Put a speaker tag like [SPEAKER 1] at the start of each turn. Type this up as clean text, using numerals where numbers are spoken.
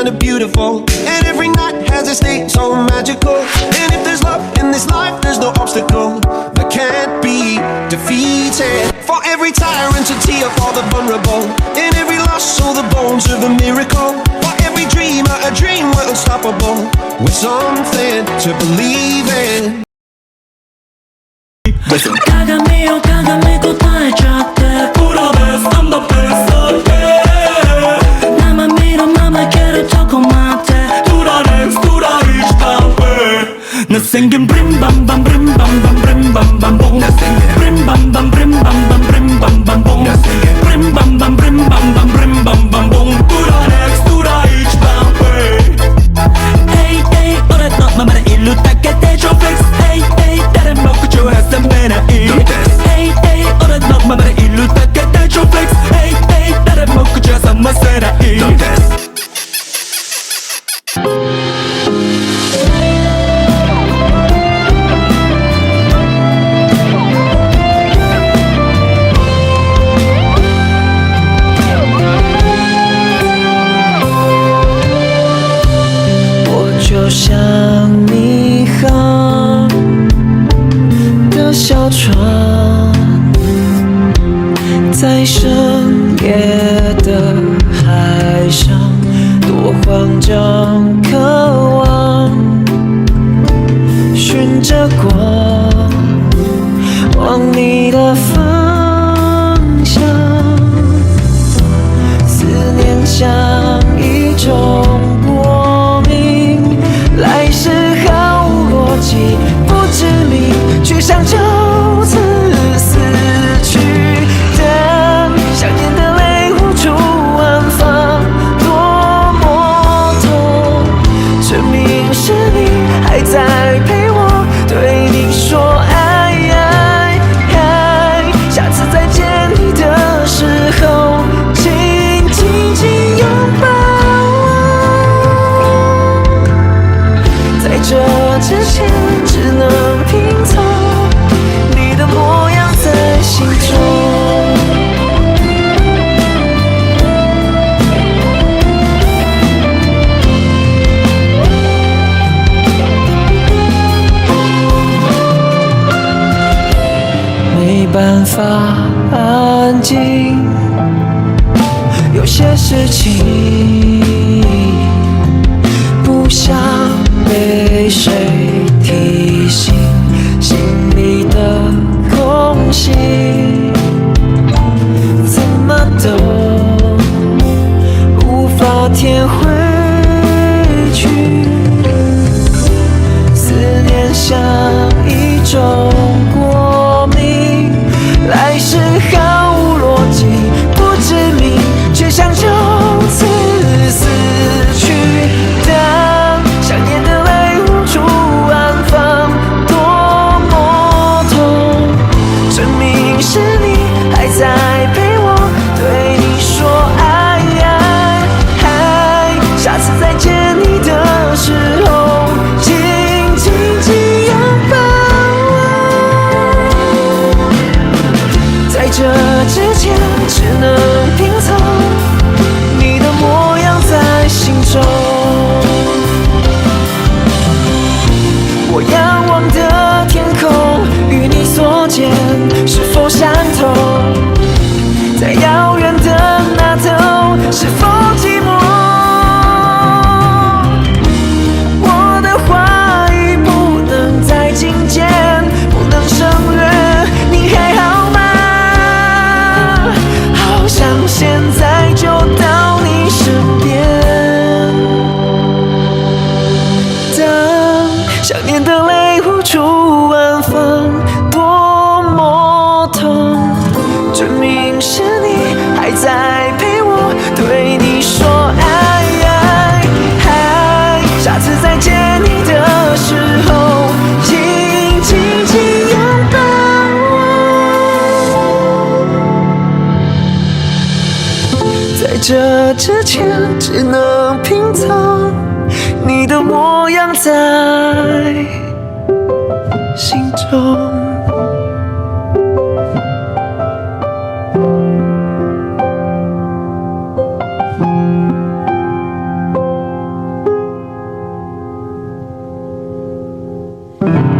[SPEAKER 1] kinda beautiful. And every night has a state so magical. And if there's love in this life, there's no obstacle that can't be defeated. For every tyrant to tear for the vulnerable. In every loss, so the bones of a miracle. For every dreamer, a dream we're unstoppable. With something to believe in.
[SPEAKER 2] Cágame o cágame答えちゃってプロです I'm the best oh yeah 生身のままいけるとこまでトラレックストライチダウンなsinging brim bam bam brim bam bam brim bam bam boom brim bam bam brim bam bam brim bam bam boom brim bam bam brim bam bam brim bam bam boom トラレックストライチダウン Hey hey 俺のままでいるだけで Joe Flex Hey hey 誰も口を挟めない Hey hey 俺のままでいるだけで Joe Flex Hey hey 誰も口を挟ませない
[SPEAKER 3] 就像你航的小船，在深夜的海上，多慌张，渴望寻着光，往你的方向。思念像一种来时毫无逻辑，不知名，却想就此死去。等想念的泪无处安放，多么痛！证明是你还在陪我，对你说爱爱爱。下次再见你的时候，请紧紧拥抱。这之前只能拼凑你的模样在心中，没办法安静，有些事情不想被谁提醒，心里的空隙怎么都无法填回去。思念像一种过敏，来时毫无逻辑，不知名，却想就此死去。想念的泪无处安放，多么痛！证明是你还在陪我，对你说爱爱爱。下次再见你的时候，请紧紧拥抱。在这之前，只能拼凑你的模样在心中。我仰望的天空，与你所见是否相同？在遥远的那头，是否寂寞？我的话语不能再精简，不能省略，你还好吗？好想现在就到你身边。想念的泪无处安放，多么痛！证明是你还在陪我，对你说爱爱爱。下次再见你的时候，请紧紧拥抱。在这之前，只能拼凑你的模样在心中。你。